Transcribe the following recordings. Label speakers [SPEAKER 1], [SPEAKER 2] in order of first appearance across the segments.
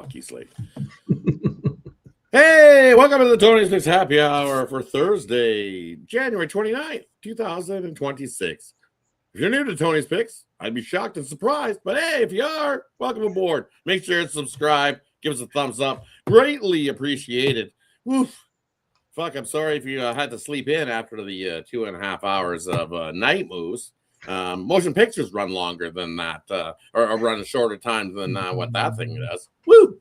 [SPEAKER 1] Zawacky slate. Hey, welcome to the Tony's Picks Happy Hour for Thursday, January 29th, 2026. If you're new to Tony's Picks, I'd be shocked and surprised, but hey, if you are, welcome aboard. Make sure to subscribe, give us a thumbs up. Greatly appreciated. Oof. Fuck, I'm sorry if you had to sleep in after the 2.5 hours of night moves. Motion pictures run longer than that, or run a shorter time than what that thing does. Woo!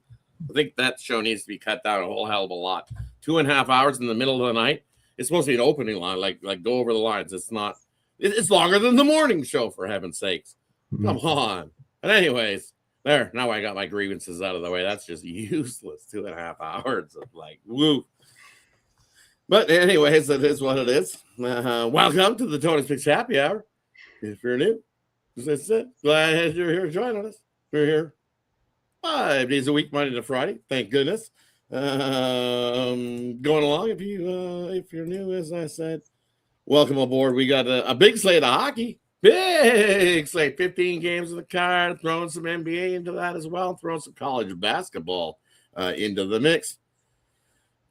[SPEAKER 1] I think that show needs to be cut down a whole hell of a lot. 2.5 hours in the middle of the night. It's supposed to be an opening line, like go over the lines. It's not. It's longer than the morning show, for heaven's sakes. Come on. But anyways, there. Now I got my grievances out of the way. That's just useless. 2.5 hours of like woo. But anyways, it is what it is. Welcome to the Tony's Picks Happy Hour. If you're new, that's it. Glad you're here joining us. We're here 5 days a week, Monday to Friday. Thank goodness. Going along. If you're new, as I said, welcome aboard. We got a big slate of hockey. Big slate. 15 games in the card. Throwing some NBA into that as well. Throwing some college basketball into the mix.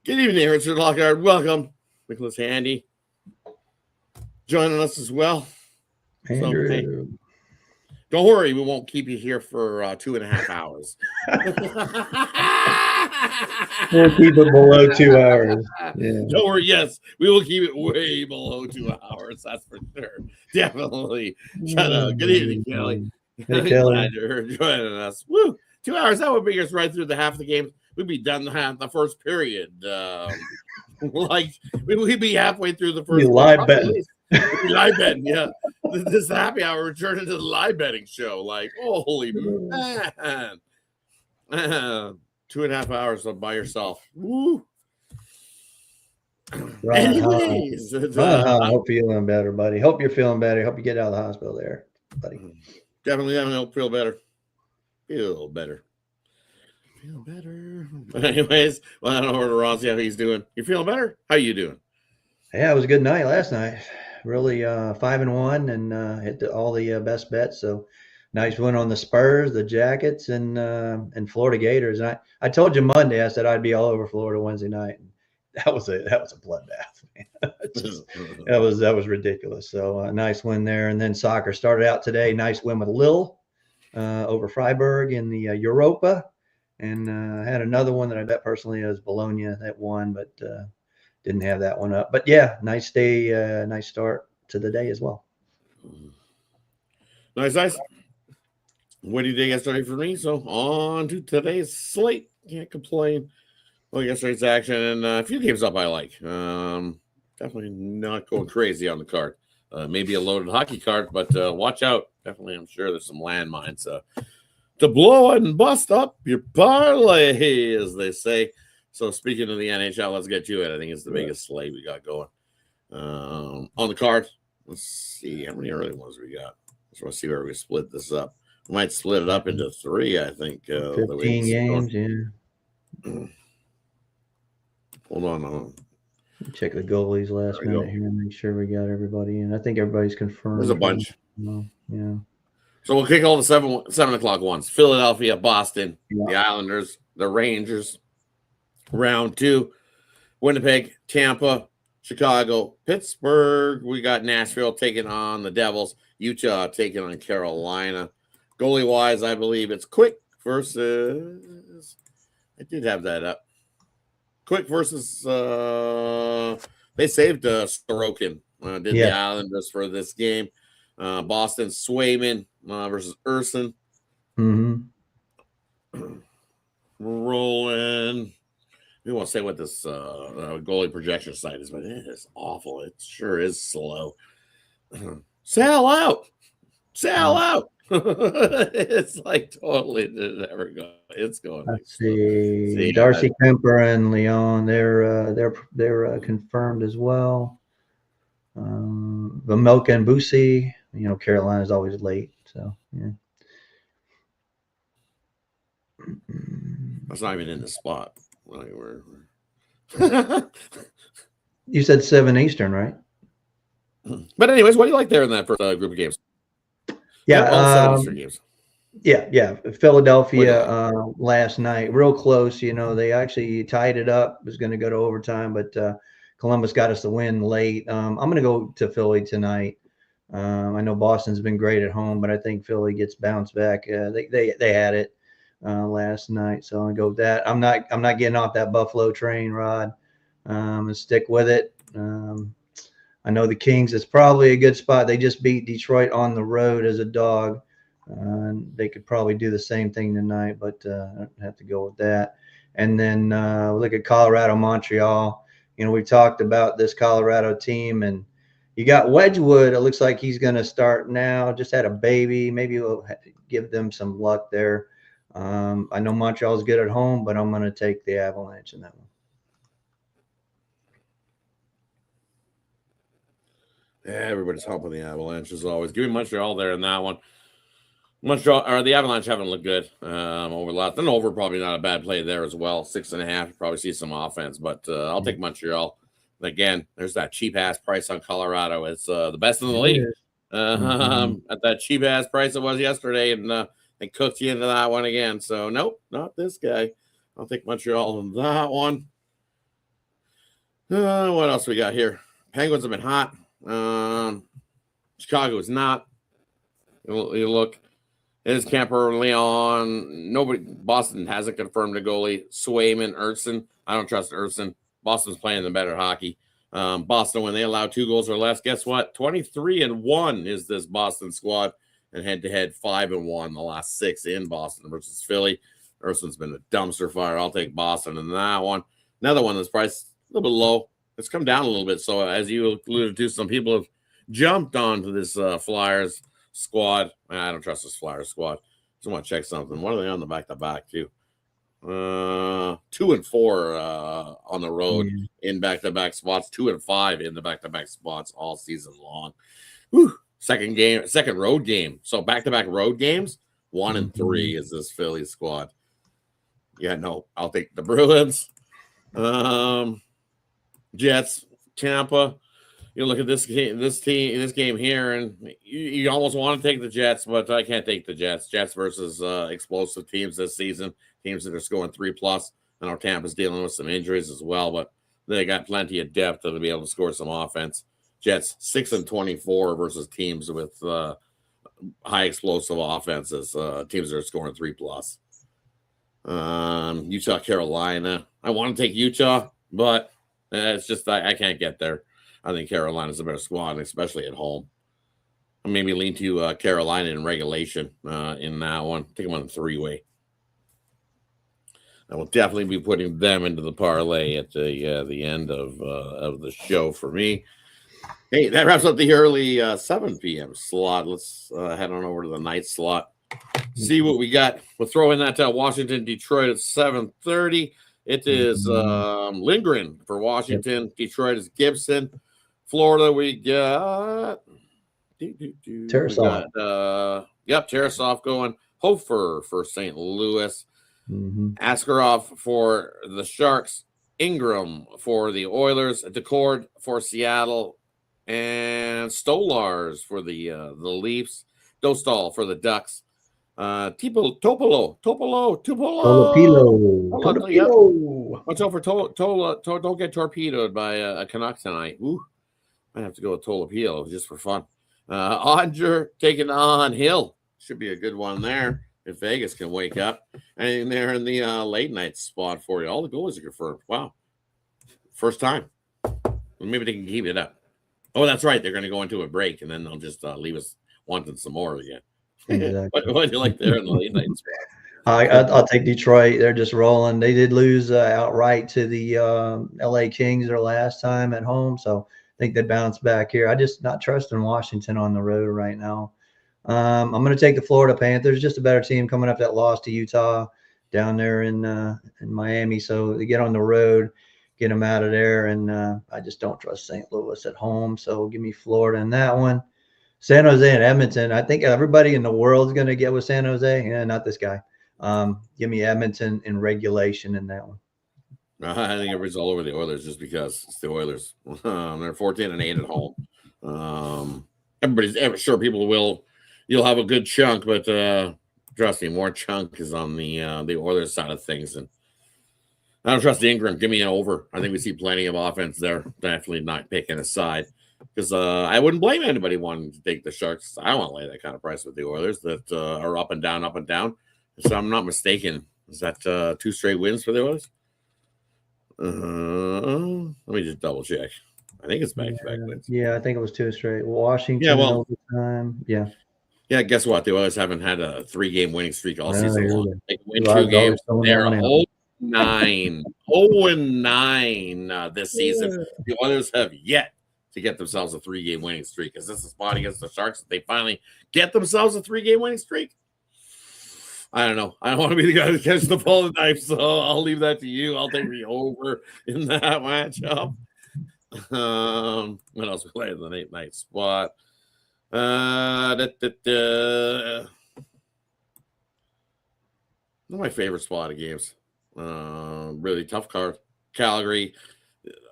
[SPEAKER 1] Good evening, Richard Lockhart. Welcome. Nicholas Handy joining us as well.
[SPEAKER 2] Andrew.
[SPEAKER 1] So, hey, don't worry, we won't keep you here for 2.5 hours.
[SPEAKER 2] We'll keep it below 2 hours. Yeah.
[SPEAKER 1] Don't worry, yes, we will keep it way below 2 hours. That's for sure. Definitely. Shut up. Good evening, Kelly.
[SPEAKER 2] Hey, Kelly.
[SPEAKER 1] Glad you're joining us. Woo! 2 hours. That would bring us right through the half of the game. We'd be done the first period. Like we'd be halfway through the first.
[SPEAKER 2] Live betting.
[SPEAKER 1] Live betting, yeah. This happy hour returning to the live betting show. Like, oh, holy man. 2.5 hours by yourself. Woo.
[SPEAKER 2] Right.
[SPEAKER 1] Anyways,
[SPEAKER 2] I hope you're feeling better, buddy. Hope you're feeling better. Hope you get out of the hospital there, buddy.
[SPEAKER 1] Definitely having help feel better. Feel better. But anyways, well, I don't know where Ron, see how he's doing. You feeling better? How you doing?
[SPEAKER 2] Yeah, it was a good night last night. Really 5-1 and hit all the best bets. So nice win on the Spurs, the Jackets, and Florida Gators. And I told you Monday, I said I'd be all over Florida Wednesday night. And that was a bloodbath, man. that was ridiculous. So a nice win there. And then soccer started out today. Nice win with Lille over Freiburg in the Europa. And I had another one that I bet personally is Bologna that won, but didn't have that one up. But yeah, nice day, nice start to the day as well.
[SPEAKER 1] Nice. What do you think yesterday for me? So on to today's slate. Can't complain. Well, yesterday's action and a few games up I like. Definitely not going crazy on the card. Maybe a loaded hockey card, but watch out. Definitely, I'm sure there's some landmines to blow and bust up your parlay, as they say. So speaking of the NHL, let's get to it. I think it's the biggest slate we got going. On the card, let's see how many early ones we got. Just want to see where we split this up. We might split it up into 3, I think.
[SPEAKER 2] 15 games, yeah.
[SPEAKER 1] Hold on.
[SPEAKER 2] Check the goalies last minute here and make sure we got everybody in. I think everybody's confirmed.
[SPEAKER 1] There's a bunch.
[SPEAKER 2] Yeah.
[SPEAKER 1] So we'll kick all the 7 o'clock ones. Philadelphia, Boston, the Islanders, the Rangers. Round 2, Winnipeg, Tampa, Chicago, Pittsburgh. We got Nashville taking on the Devils. Utah taking on Carolina. Goalie-wise, I believe it's Quick versus... I did have that up. Quick versus... they saved Sorokin. The Islanders for this game. Boston, Swayman versus Urson. Rolling. We won't say what this goalie projection site is, but it is awful. It sure is slow. Sell out. It's like totally never go. It's going.
[SPEAKER 2] Let's see. Darcy Kemper and Leon. They're confirmed as well. Vimoka and Busi. You know, Carolina's always late, so yeah.
[SPEAKER 1] That's not even in the spot. Like
[SPEAKER 2] You said 7 Eastern, right?
[SPEAKER 1] But anyways, what do you like there in that first group of games?
[SPEAKER 2] Yeah,
[SPEAKER 1] all 7 Eastern games.
[SPEAKER 2] Yeah. Philadelphia
[SPEAKER 1] Wait,
[SPEAKER 2] last night, real close. They actually tied it up. It was going to go to overtime, but Columbus got us the win late. I'm going to go to Philly tonight. I know Boston's been great at home, but I think Philly gets bounced back. They had it last night, so I'm gonna go with that. I'm not getting off that Buffalo train, Rod. And stick with it. I know the Kings is probably a good spot. They just beat Detroit on the road as a dog. They could probably do the same thing tonight, but I have to go with that. And then look at Colorado, Montreal. We talked about this Colorado team, and you got Wedgwood. It looks like he's going to start now. Just had a baby. Maybe we'll give them some luck there. I know Montreal's good at home, but I'm going to take the Avalanche in that one.
[SPEAKER 1] yeah, everybody's helping the Avalanche as always. Give me Montreal there in that one. Montreal or the Avalanche haven't looked good over the last. And over probably not a bad play there as well. 6.5. You probably see some offense, but I'll take Montreal. Again, there's that cheap ass price on Colorado. It's the best in the league. At that cheap ass price it was yesterday, and they cooked you into that one again. So nope, not this guy. I'll take Montreal in that one. What else we got here? Penguins have been hot. Chicago is not. You look. It is Camper, Leon. Nobody. Boston hasn't confirmed a goalie. Swayman, Ertson. I don't trust Ertson. Boston's playing the better hockey. Boston, when they allow 2 goals or less, guess what? 23-1 is this Boston squad, and head-to-head 5-1 the last 6 in Boston versus Philly. Erson's been a dumpster fire. I'll take Boston in that one. Another one that's priced a little bit low. It's come down a little bit. So as you alluded to, some people have jumped onto this Flyers squad. I don't trust this Flyers squad. Just want to check something. What are they on the back-to-back too? 2 and 4 on the road in back-to-back spots. 2 and 5 in the back-to-back spots all season long. Whew. Second road game. So back-to-back road games. 1 and 3 is this Philly squad. Yeah, no, I'll take the Bruins. Jets, Tampa. You look at this game here, and you almost want to take the Jets, but I can't take the Jets. Jets versus explosive teams this season, teams that are scoring 3+. I know Tampa's dealing with some injuries as well, but they got plenty of depth to be able to score some offense. Jets 6-24 versus teams with high explosive offenses, teams that are scoring 3+. Utah, Carolina. I want to take Utah, but it's just I can't get there. I think Carolina's a better squad, especially at home. I'll maybe lean to Carolina in regulation in that one. Take them on a 3-way. I will definitely be putting them into the parlay at the end of the show for me. Hey, that wraps up the early 7 p.m. slot. Let's head on over to the night slot. See what we got. We'll throw in that Washington, Detroit at 7:30. It is Lindgren for Washington. Yep. Detroit is Gibson. Florida, we got
[SPEAKER 2] Tarasov.
[SPEAKER 1] Tarasov going. Hofer for St. Louis. Askarov for the Sharks. Ingram for the Oilers. Decord for Seattle. And Stolars for the Leafs. Dostal for the Ducks. Topolo. Watch out for Tola. Don't get torpedoed by a Canuck tonight. Ooh, I have to go with Tolopilo just for fun. Odger taking on Hill. Should be a good one there if Vegas can wake up. And they're in the late night spot for you. All the goalies are confirmed. Wow. First time. Maybe they can keep it up. Oh, that's right. They're going to go into a break, and then they'll just leave us wanting some more again.
[SPEAKER 2] Exactly.
[SPEAKER 1] What do you like there in the late night spot?
[SPEAKER 2] I'll take Detroit. They're just rolling. They did lose outright to the LA Kings their last time at home, so I think they bounce back here. I just not trusting Washington on the road right now. I'm going to take the Florida Panthers, just a better team coming up that loss to Utah down there in Miami. So they get on the road, get them out of there, and I just don't trust St. Louis at home. So give me Florida in that one. San Jose and Edmonton. I think everybody in the world is going to get with San Jose. Yeah, not this guy. Give me Edmonton in regulation in that one.
[SPEAKER 1] I think everybody's all over the Oilers just because it's the Oilers. They're 14-8 at home. Everybody's sure people will. You'll have a good chunk, but Trust me, more chunk is on the Oilers side of things, and I don't trust Ingram. Give me an over. I think we see plenty of offense there. Definitely not picking a side because I wouldn't blame anybody wanting to take the Sharks. I don't want to lay that kind of price with the Oilers that are up and down, up and down. So I'm not mistaken. Is that 2 straight wins for the Oilers? Let me just double check. I think it's back-to-back wins.
[SPEAKER 2] Yeah, I think it was 2 straight. Washington,
[SPEAKER 1] Yeah, well,
[SPEAKER 2] overtime. Yeah.
[SPEAKER 1] Yeah, guess what? The Oilers haven't had a 3-game winning streak all season long. They can win
[SPEAKER 2] Well,
[SPEAKER 1] 2 games. They're
[SPEAKER 2] down
[SPEAKER 1] 0-9. 0-9 this season. The Oilers have yet to get themselves a 3-game winning streak. Is this a spot against the Sharks that they finally get themselves a 3-game winning streak? I don't know. I don't want to be the guy that catches the ball with the knife, so I'll leave that to you. I'll take the over in that matchup. What else we play in the 8-night spot? One of my favorite spot of games. Really tough card. Calgary.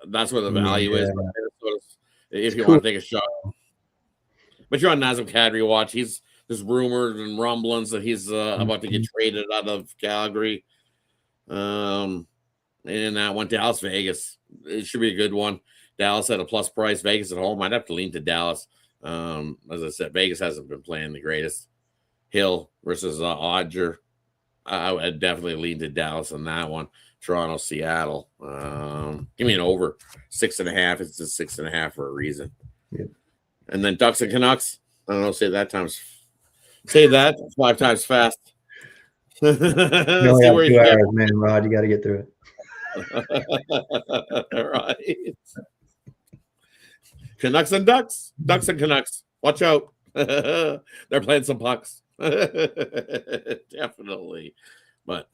[SPEAKER 1] That's where the value is. If you want to take a shot. But you're on Nazem Kadri watch. There's rumors and rumblings that he's about to get traded out of Calgary. And that one, Dallas, Vegas. It should be a good one. Dallas at a plus price. Vegas at home. I'd have to lean to Dallas. As I said, Vegas hasn't been playing the greatest. Hill versus Odger. I would definitely lean to Dallas on that one. Toronto, Seattle. Give me an over 6.5. It's just 6.5 for a reason.
[SPEAKER 2] Yep.
[SPEAKER 1] And then Ducks and Canucks. I don't know. Say that 5 times fast.
[SPEAKER 2] You only have 2 hours, man, Rod. You got to get through
[SPEAKER 1] it. All right. Canucks and Ducks. Ducks and Canucks. Watch out. They're playing some pucks. Definitely. But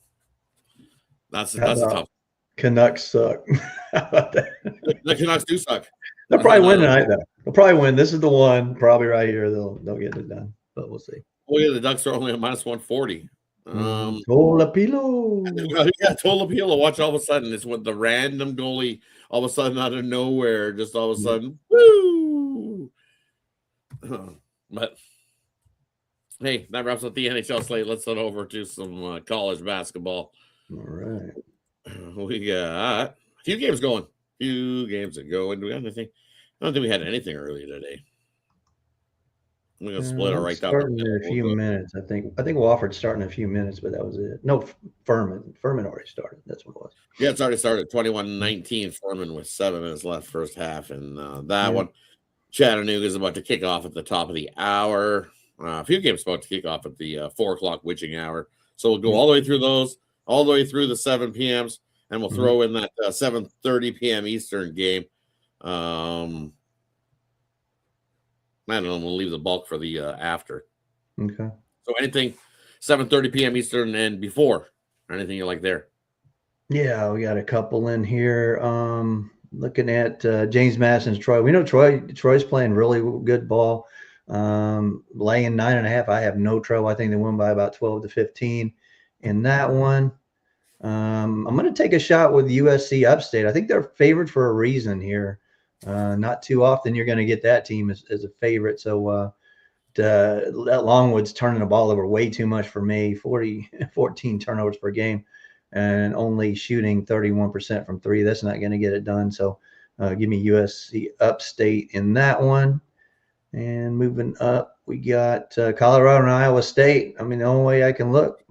[SPEAKER 1] that's a tough.
[SPEAKER 2] Canucks suck. How about that?
[SPEAKER 1] The Canucks do suck.
[SPEAKER 2] They'll probably win tonight, though. They'll probably win. This is the one, probably right here. They'll get it done, but we'll see.
[SPEAKER 1] Oh yeah, the Ducks are only at minus 140.
[SPEAKER 2] Tolopilo.
[SPEAKER 1] Yeah, Tolopilo. Watch all of a sudden. It's with the random goalie all of a sudden out of nowhere, just all of a sudden, woo! But hey, that wraps up the NHL slate. Let's head over to some college basketball.
[SPEAKER 2] All right.
[SPEAKER 1] We got a few games going. Do we got anything? I don't think we had anything earlier today. We're gonna split it right down.
[SPEAKER 2] Starting in a few minutes, I think. Wofford's starting in a few minutes, but that was it. No, Furman. Furman already started. That's what it was.
[SPEAKER 1] Yeah, it's already started. 21-19. Furman with 7 minutes left first half, and that one. Chattanooga is about to kick off at the top of the hour. A few games about to kick off at the 4 o'clock witching hour. So we'll go all the way through those, all the way through the 7 p.m.s, and we'll throw in that 7:30 p.m. Eastern game. I don't know. We'll leave the bulk for the after.
[SPEAKER 2] Okay.
[SPEAKER 1] So anything 7:30 p.m. Eastern and before, anything you like there?
[SPEAKER 2] Yeah, we got a couple in here. Looking at James Madison's Troy. We know Troy's playing really good ball. Laying 9.5. I have no trouble. I think they win by about 12 to 15 in that one. I'm going to take a shot with USC Upstate. I think they're favored for a reason here. Not too often you're going to get that team as a favorite. So that Longwood's turning the ball over way too much for me. 14 turnovers per game and only shooting 31% from 3. That's not going to get it done. So give me USC Upstate in that one. And moving up, we got Colorado and Iowa State. I mean, the only way I can look,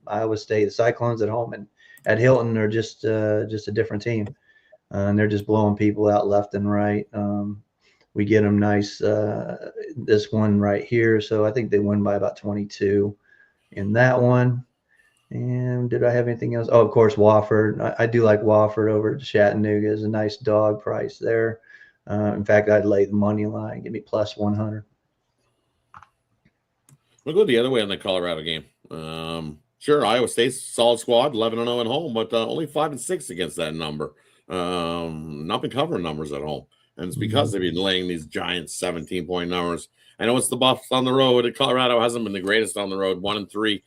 [SPEAKER 2] Iowa State, the Cyclones at home and at Hilton are just a different team. And they're just blowing people out left and right. We get them nice. This one right here. So I think they win by about 22 in that one. And did I have anything else? Oh, of course, Wofford. I do like Wofford over at Chattanooga. Is a nice dog price there. In fact, I'd lay the money line. Give me plus 100.
[SPEAKER 1] We'll go the other way on the Colorado game. Sure, Iowa State's solid squad, 11-0 at home, but only 5-6 against that number. Not been covering numbers at home, and it's because they've been laying these giant 17-point numbers. I know it's the Buffs on the road, and Colorado hasn't been the greatest on the road. 1-3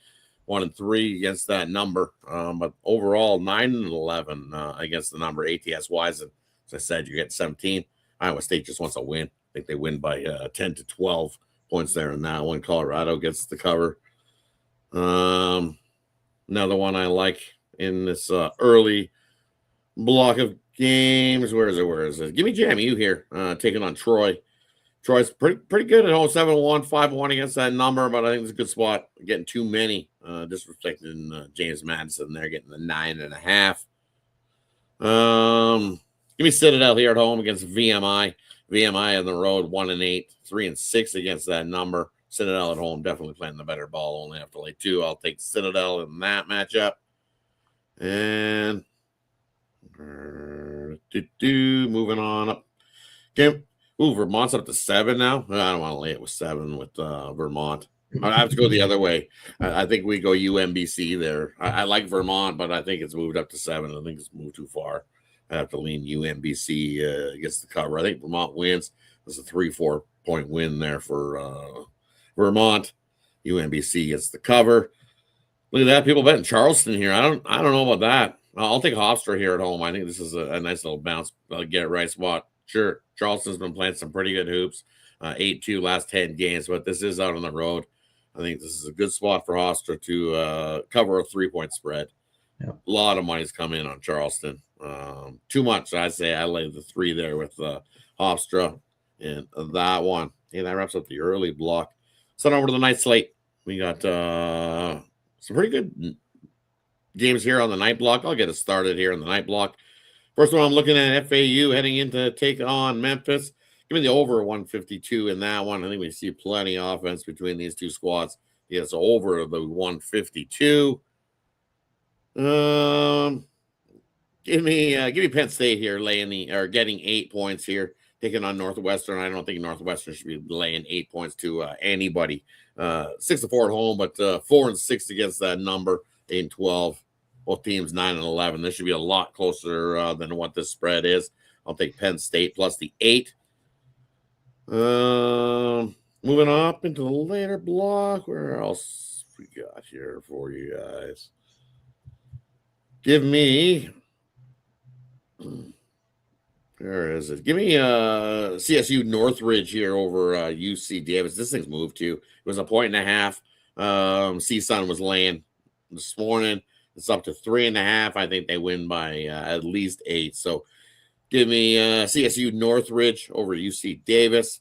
[SPEAKER 1] against that number, but overall 9-11 against the number ATS wise. And as I said, you get 17. Iowa State just wants a win. I think they win by 10 to 12 points there in that one. Colorado gets the cover. Another one I like in this early block of games. Where is it? Give me Jamie U here, taking on Troy. Troy's pretty good at 7-1, 5-1 against that number, but I think it's a good spot. Getting too many, disrespecting James Madison there, getting the 9.5. Give me Citadel here at home against VMI. VMI on the road, 1-8, 3-6 against that number. Citadel at home, definitely playing the better ball, only have to lay 2. I'll take Citadel in that matchup. And moving on up. Okay. Ooh, Vermont's up to 7 now. I don't want to lay it with 7 with Vermont. I have to go the other way. I think we go UMBC there. I like Vermont, but I think it's moved up to 7. I think it's moved too far. I have to lean UMBC against the cover. I think Vermont wins. It's a 3-4 point win there for Vermont. UMBC gets the cover. Look at that. People betting Charleston here. I don't know about that. I'll take Hofstra here at home. I think this is a nice little bounce. Get it right spot. Sure, Charleston's been playing some pretty good hoops. 8-2 last 10 games, but this is out on the road. I think this is a good spot for Hofstra to cover a 3-point spread. Yep. A lot of money's come in on Charleston. Too much. I say I lay the 3 there with Hofstra and that one. Hey, that wraps up the early block. Send over to the night slate. We got some pretty good games here on the night block. I'll get us started here on the night block. First one, I'm looking at FAU heading into take on Memphis. Give me the over 152 in that one. I think we see plenty of offense between these two squads. Yes, over the 152. Give me Penn State here, getting 8 points here, taking on Northwestern. I don't think Northwestern should be laying 8 points to anybody. 6-4 at home, but 4-6 against that number. 8-12. Both teams 9-11. This should be a lot closer than what this spread is. I'll take Penn State plus the 8. Moving up into the later block. Where else we got here for you guys? Give me. Where is it? Give me CSU Northridge here over UC Davis. This thing's moved too. It was a 1.5. CSUN was laying this morning. It's up to 3.5. I think they win by at least 8. So give me CSU Northridge over UC Davis.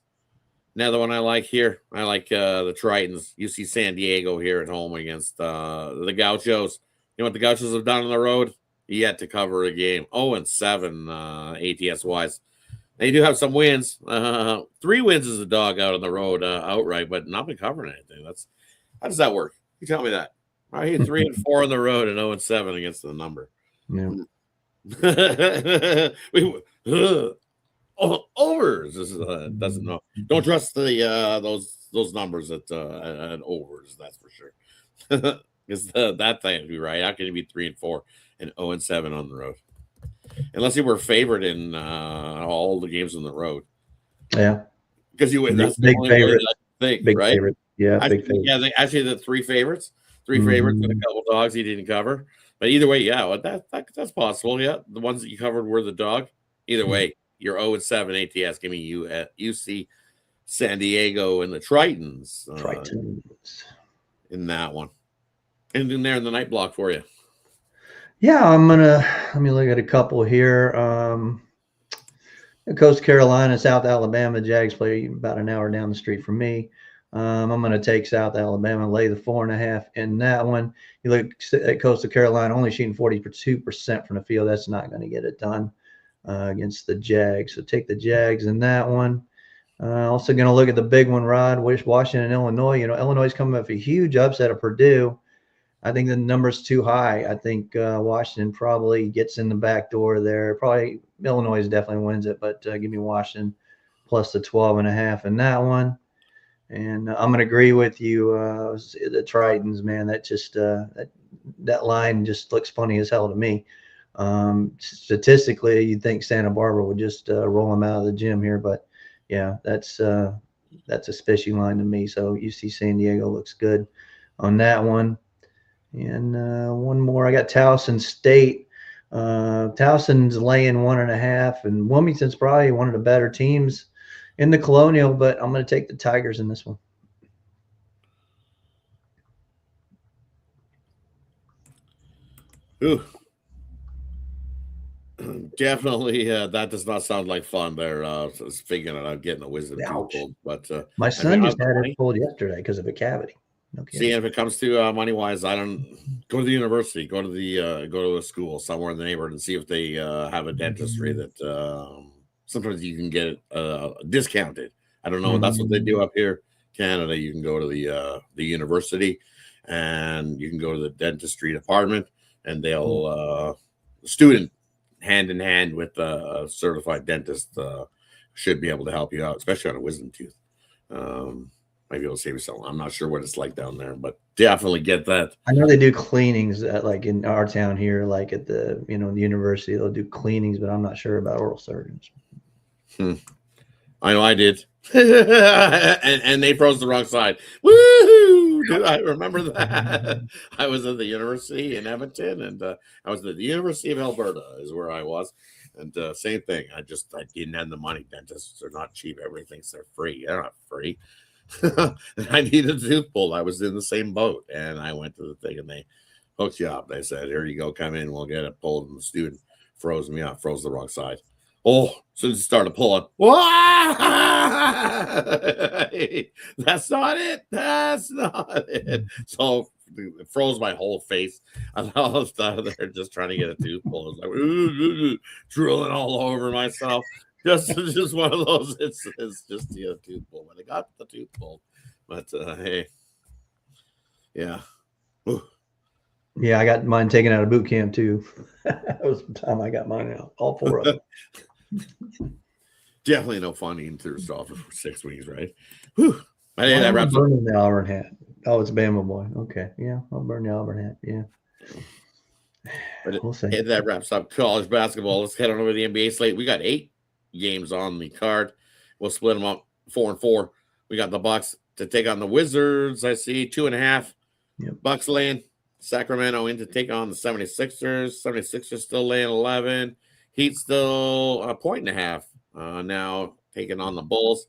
[SPEAKER 1] Another one I like here. I like the Tritons. UC San Diego here at home against the Gauchos. You know what the Gauchos have done on the road? Yet to cover a game. 0-7 ATS wise. They do have some wins. 3 wins as a dog out on the road outright, but not been covering anything. How does that work? You tell me that. I hit 3-4 on the road and 0-7 against the number.
[SPEAKER 2] Yeah.
[SPEAKER 1] Overs. This doesn't know. Don't trust the those numbers at overs. That's for sure. Because that thing would be right. How can you be 3-4 and 0-7 on the road? Unless you were favored in all the games on the road.
[SPEAKER 2] Yeah.
[SPEAKER 1] Because you win. That's
[SPEAKER 2] big favorite.
[SPEAKER 1] Big right?
[SPEAKER 2] Favorite. Yeah. Big favorite.
[SPEAKER 1] Yeah. Actually, the 3 favorites. 3 favorites and a couple dogs he didn't cover. But either way, yeah, that's possible. Yeah, the ones that you covered were the dog. Either way, you're 0-7 ATS. Give me you at UC San Diego and the Tritons. In that one. Anything there in the night block for you?
[SPEAKER 2] Yeah, let me look at a couple here. Coast Carolina, South Alabama, Jags play about an hour down the street from me. I'm going to take South Alabama, lay the 4.5 in that one. You look at Coastal Carolina, only shooting 42% from the field. That's not going to get it done against the Jags. So take the Jags in that one. Also going to look at the big one, Rod, Washington, Illinois. You know, Illinois is coming up with a huge upset of Purdue. I think the number's too high. I think Washington probably gets in the back door there. Probably Illinois definitely wins it, but give me Washington plus the 12.5 in that one. And I'm going to agree with you. The Tritons, man, that just that line just looks funny as hell to me. Statistically, you'd think Santa Barbara would just roll them out of the gym here, but yeah, that's a fishy line to me. So UC San Diego looks good on that one. And one more, I got Towson State. Towson's laying 1.5, and Wilmington's probably one of the better teams in the Colonial, but I'm going to take the Tigers in this one.
[SPEAKER 1] Ooh, definitely. That does not sound like fun. There, figuring it out, getting a wisdom tooth
[SPEAKER 2] Ouch.
[SPEAKER 1] pulled. But
[SPEAKER 2] My
[SPEAKER 1] I mean,
[SPEAKER 2] son
[SPEAKER 1] I
[SPEAKER 2] just
[SPEAKER 1] have the
[SPEAKER 2] had it
[SPEAKER 1] money.
[SPEAKER 2] pulled yesterday because of a cavity. No
[SPEAKER 1] See,
[SPEAKER 2] kidding.
[SPEAKER 1] if it comes to money wise, I don't go to the university, go to a school somewhere in the neighborhood and see if they have a dentistry that sometimes you can get it discounted. I don't know. That's what they do
[SPEAKER 2] Mhm.
[SPEAKER 1] up here, Canada. You can go to the university, and you can go to the dentistry department, and they'll student hand in hand with a certified dentist should be able to help you out, especially on a wisdom tooth. Um, might be able to save you something. I'm not sure what it's like down there, but definitely get that.
[SPEAKER 2] I know they do cleanings like in our town here, like at the the university, they'll do cleanings, but I'm not sure about oral surgeons.
[SPEAKER 1] Hmm. I know I did. And they froze the wrong side. Woohoo! Do I remember that? I was at the university in Edmonton, and I was at the University of Alberta, is where I was. And same thing. I didn't have the money. Dentists are not cheap. Everybody thinks they're free. They're not free. I needed a tooth pulled. I was in the same boat, and I went to the thing, and they hooked you up. They said, "Here you go, come in, we'll get it pulled." And the student froze me up, froze the wrong side. Oh, so it started pulling. That's not it. That's not it. So it froze my whole face. I was out there just trying to get a tooth pulled. I was like, drilling all over myself. Just one of those. It's just the tooth pull. But I got the tooth pulled. But hey, yeah. Ooh.
[SPEAKER 2] Yeah, I got mine taken out of boot camp too. That was the time I got mine out, all four of them.
[SPEAKER 1] Definitely no fun eating through stuff for 6 weeks, right? Whew. I think
[SPEAKER 2] Why
[SPEAKER 1] that
[SPEAKER 2] am I
[SPEAKER 1] wraps up.
[SPEAKER 2] burning the Auburn hat? Oh, it's Bama boy. Okay, yeah, I'll burn the Auburn hat. Yeah,
[SPEAKER 1] But
[SPEAKER 2] we'll see.
[SPEAKER 1] that wraps up college basketball. Let's head on over to the NBA slate. We got 8 games on the card. We'll split them up 4-4. We got the Bucks to take on the Wizards. I see 2.5.
[SPEAKER 2] Yep.
[SPEAKER 1] Bucks laying. Sacramento in to take on the 76ers. 76ers still laying 11. Heat still a 1.5. Now taking on the Bulls.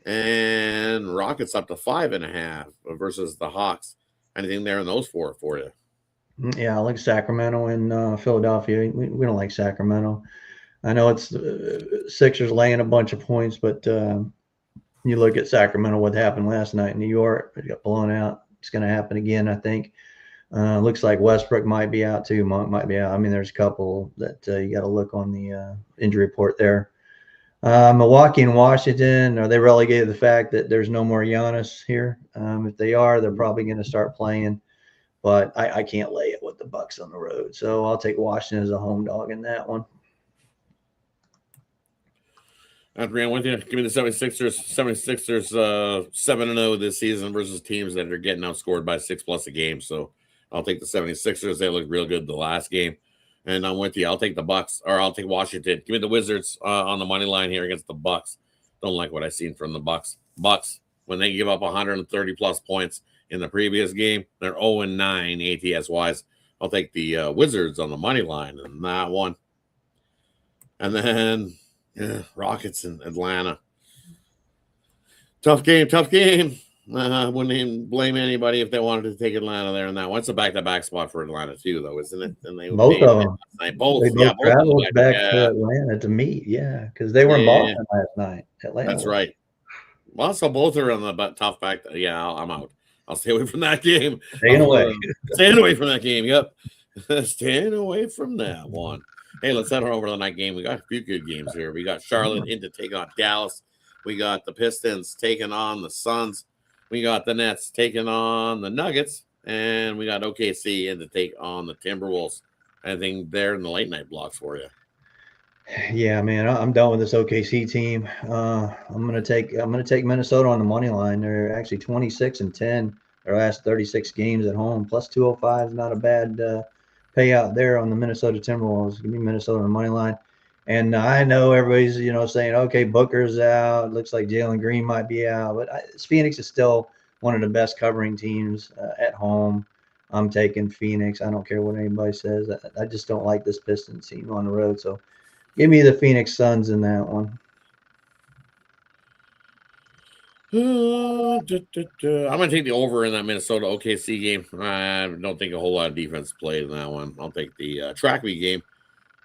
[SPEAKER 1] And Rockets up to 5.5 versus the Hawks. Anything there in those four for you?
[SPEAKER 2] Yeah, I like Sacramento and Philadelphia. We don't like Sacramento. I know it's Sixers laying a bunch of points, but you look at Sacramento, what happened last night in New York, it got blown out. It's going to happen again, I think. Looks like Westbrook might be out too. Monk might be out. I mean, there's a couple that you got to look on the injury report there. Milwaukee and Washington, are they relegated to the fact that there's no more Giannis here? If they are, they're probably going to start playing. But I can't lay it with the Bucks on the road, so I'll take Washington as a home dog in that one.
[SPEAKER 1] I'm agreeing with you. Give me the 76ers. 76ers 7-0 this season versus teams that are getting outscored by 6+ a game. So I'll take the 76ers. They looked real good the last game. And I'm with you. I'll take the Bucks, or I'll take Washington. Give me the Wizards on the money line here against the Bucks. Don't like what I've seen from the Bucks. Bucks, when they give up 130+ points in the previous game, they're 0-9 ATS wise. I'll take the Wizards on the money line in that one. And then Rockets in Atlanta. Tough game. Wouldn't even blame anybody if they wanted to take Atlanta there in that one. It's a back-to-back spot for Atlanta too, though, isn't it? And
[SPEAKER 2] Both of them.
[SPEAKER 1] Both,
[SPEAKER 2] They both
[SPEAKER 1] both
[SPEAKER 2] traveled back to
[SPEAKER 1] yeah,
[SPEAKER 2] Atlanta to meet. Yeah, because they were in Boston last night. Atlanta
[SPEAKER 1] that's
[SPEAKER 2] was.
[SPEAKER 1] right. Well, so both are on the tough back. Yeah, I'm out. I'll stay away from that game.
[SPEAKER 2] Staying away.
[SPEAKER 1] Staying away from that game. Yep. Staying away from that one. Hey, let's head on over to the night game. We got a few good games here. We got Charlotte in to take on Dallas. We got the Pistons taking on the Suns. We got the Nets taking on the Nuggets. And we got OKC in to take on the Timberwolves. Anything there in the late night blocks for you?
[SPEAKER 2] Yeah, man, I'm done with this OKC team. I'm gonna take Minnesota on the money line. They're actually 26-10 their last 36 games at home. Plus 205 is not a bad payout there on the Minnesota Timberwolves. Give me Minnesota on the money line. And I know everybody's saying, okay, Booker's out. Looks like Jalen Green might be out, but Phoenix is still one of the best covering teams at home. I'm taking Phoenix. I don't care what anybody says. I just don't like this Pistons team on the road. So give me the Phoenix Suns in that one.
[SPEAKER 1] I'm going to take the over in that Minnesota OKC game. I don't think a whole lot of defense played in that one. I'll take the track meet game.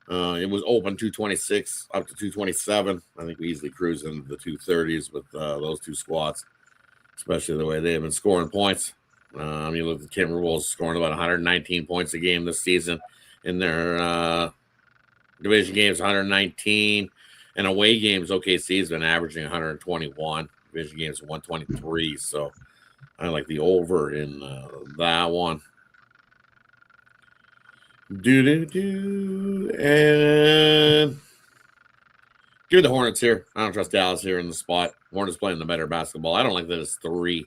[SPEAKER 1] It was open 226 up to 227. I think we easily cruise into the 230s with those two squads, especially the way they have been scoring points. You look at the Timberwolves scoring about 119 points a game this season in their division games, 119, and away games. OKC has been averaging 121. Division games 123. So I like the over in that one. And give the Hornets here. I don't trust Dallas here in the spot. Hornets playing the better basketball. I don't like that it's 3.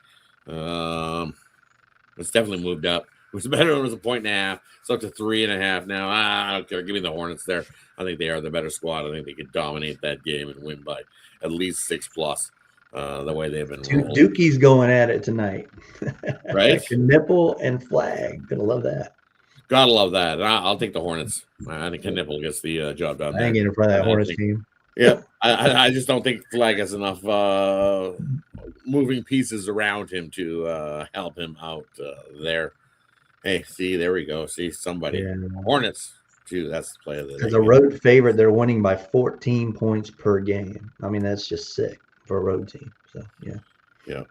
[SPEAKER 1] It's definitely moved up. It was better when it was a point and a half. It's up to 3.5 now. I don't care. Give me the Hornets there. I think they are the better squad. I think they could dominate that game and win by at least 6+. The way they've been
[SPEAKER 2] Two
[SPEAKER 1] rolling.
[SPEAKER 2] Dookies going at it tonight.
[SPEAKER 1] Right?
[SPEAKER 2] Nipple and Flag. Gonna love that.
[SPEAKER 1] Gotta love that. I'll take the Hornets. I think Knipple gets the job done.
[SPEAKER 2] I ain't getting in front of that Hornets team.
[SPEAKER 1] Yeah, I just don't think Flag has enough moving pieces around him to help him out there. Hey, see, there we go. See, somebody. Yeah. Hornets, too. That's the play of the day.
[SPEAKER 2] As a road favorite, they're winning by 14 points per game. I mean, that's just sick for a road team. So, yeah.
[SPEAKER 1] Yeah.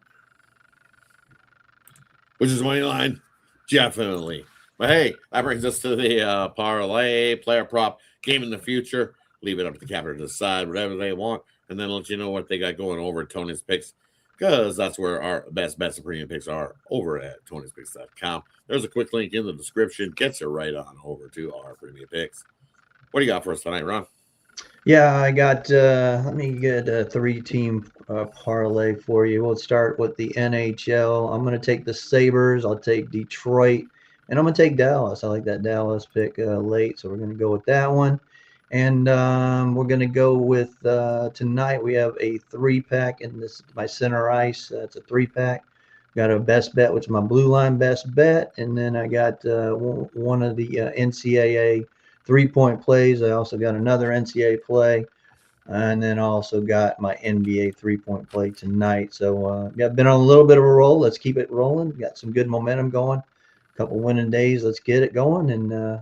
[SPEAKER 1] Which is money line? Definitely. But hey, that brings us to the parlay, player prop, game in the future. Leave it up to the capper to decide whatever they want, and then let you know what they got going over at Tony's Picks, because that's where our best bets and premium picks are, over at Tony'sPicks.com. There's a quick link in the description. Gets you right on over to our premium picks. What do you got for us tonight, Ron?
[SPEAKER 2] Yeah, I got, let me get a 3-team parlay for you. We'll start with the NHL. I'm going to take the Sabres. I'll take Detroit. And I'm going to take Dallas. I like that Dallas pick late, so we're going to go with that one. And we're going to go with tonight. We have a 3-pack in this, my center ice. It's a 3-pack. Got a best bet, which is my blue line best bet. And then I got one of the NCAA 3-point plays. I also got another NCAA play. And then I also got my NBA 3-point play tonight. So yeah, been on a little bit of a roll. Let's keep it rolling. Got some good momentum going. Couple winning days. Let's get it going. And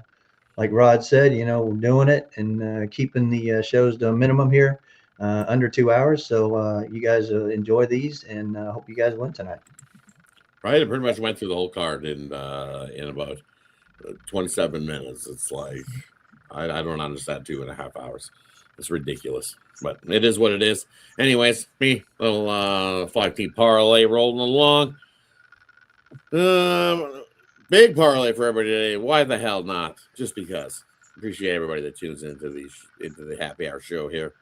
[SPEAKER 2] like Rod said, we're doing it and keeping the shows to a minimum here, under 2 hours. So you guys enjoy these, and hope you guys win tonight.
[SPEAKER 1] Right, I pretty much went through the whole card in about 27 minutes. It's like I don't understand 2.5 hours. It's ridiculous, but it is what it is. Anyways, me little 5-team parlay rolling along. Big parlay for everybody today. Why the hell not? Just because. Appreciate everybody that tunes into the happy hour show here.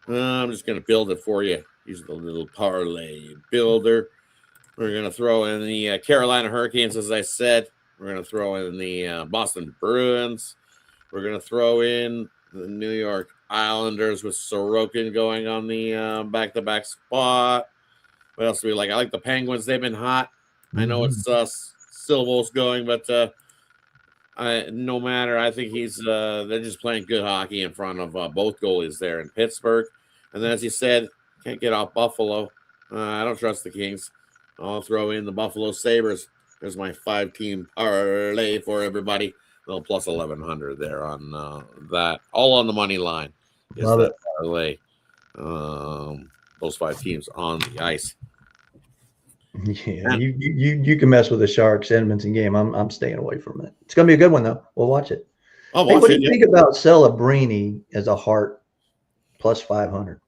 [SPEAKER 1] I'm just going to build it for you. Use the little parlay builder. We're going to throw in the Carolina Hurricanes, as I said. We're going to throw in the Boston Bruins. We're going to throw in the New York Islanders with Sorokin going on the back-to-back spot. What else do we like? I like the Penguins. They've been hot. I know it's Silvo's going, but no matter. I think they're just playing good hockey in front of both goalies there in Pittsburgh. And then, as you said, can't get off Buffalo. I don't trust the Kings. I'll throw in the Buffalo Sabres. There's my 5-team parlay for everybody. Well, plus 1,100 there on that. All on the money line.
[SPEAKER 2] Love it.
[SPEAKER 1] Parlay. Those 5 teams on the ice.
[SPEAKER 2] Yeah, you can mess with the Sharks Edmonton game. I'm staying away from it. It's gonna be a good one though. We'll watch it.
[SPEAKER 1] I'll watch
[SPEAKER 2] what do you think about Celebrini as a Hart plus 500?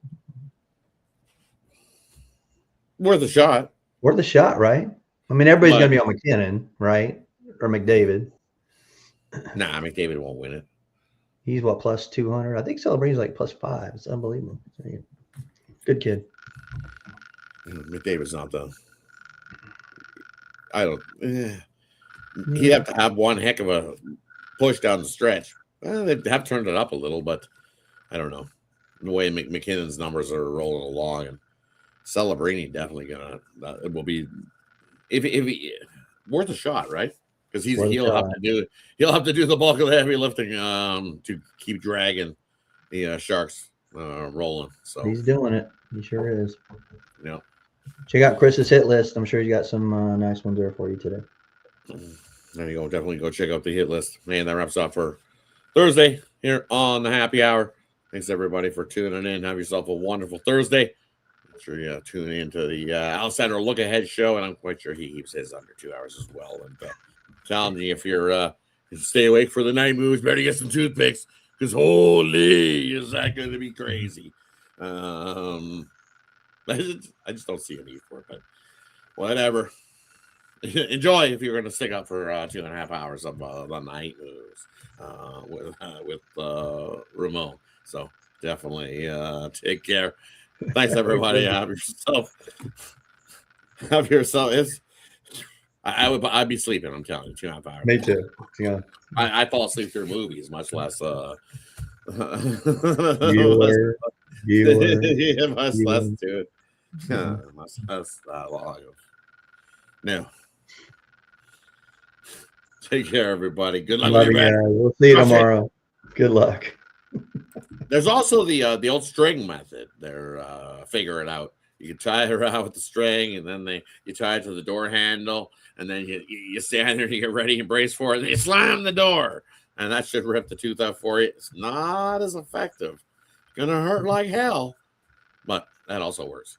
[SPEAKER 1] Worth a shot.
[SPEAKER 2] Worth a shot, right? I mean, everybody's gonna be on McKinnon, right? Or McDavid.
[SPEAKER 1] Nah, McDavid won't win it.
[SPEAKER 2] He's what, plus 200? I think Celebrini's like plus 5. It's unbelievable. Good kid.
[SPEAKER 1] McDavid's not the. I don't. He'd have to have one heck of a push down the stretch. Well, they have turned it up a little, but I don't know. The way McKinnon's numbers are rolling along, and Celebrini definitely it will be if he worth a shot, right? Because he'll have to do the bulk of the heavy lifting to keep dragging the Sharks rolling. So
[SPEAKER 2] he's doing it. He sure is.
[SPEAKER 1] Yeah.
[SPEAKER 2] Check out Chris's hit list. I'm sure he's got some nice ones there for you today.
[SPEAKER 1] There you go. Definitely go check out the hit list. Man, that wraps up for Thursday here on the Happy Hour. Thanks everybody for tuning in. Have yourself a wonderful Thursday. Make sure you tune into the Alessandro Look Ahead show, and I'm quite sure he keeps his under 2 hours as well. And telling you, if you're stay awake for the night moves, better get some toothpicks because holy, is that going to be crazy? I just don't see a need for it, but whatever. Enjoy if you're going to stick up for 2.5 hours of the night moves with Ramon. So definitely take care. Thanks everybody. Have yourself. I'd be sleeping. I'm telling you, 2.5 hours.
[SPEAKER 2] Me too. Yeah.
[SPEAKER 1] I fall asleep through movies, much less
[SPEAKER 2] Bueller.
[SPEAKER 1] yeah, much less to it. Much less long. No. Take care, everybody. Good luck with your bet.
[SPEAKER 2] We'll see you tomorrow. Good luck.
[SPEAKER 1] There's also the old string method. They're figuring out. You can tie it around with the string, and then you tie it to the door handle, and then you stand there and you get ready and brace for it, and you slam the door, and that should rip the tooth out for you. It's not as effective. It's gonna hurt like hell, but that also works.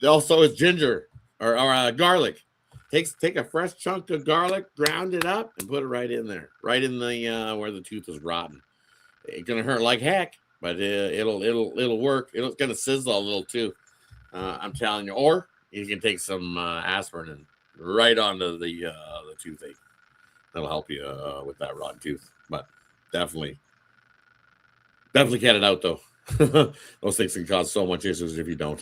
[SPEAKER 1] Also, is ginger or garlic. Take a fresh chunk of garlic, ground it up, and put it right in there, right in the where the tooth is rotten. It's gonna hurt like heck, but it'll work. It's gonna sizzle a little too. I'm telling you. Or you can take some aspirin and right onto the toothache. That'll help you with that rotten tooth. But definitely get it out though. Those things can cause so much issues if you don't.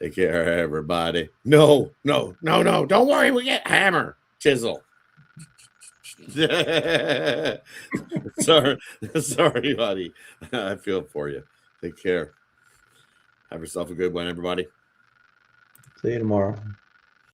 [SPEAKER 1] Take care, everybody. No. Don't worry. We get hammer, chisel. sorry, buddy. I feel for you. Take care. Have yourself a good one, everybody.
[SPEAKER 2] See you tomorrow.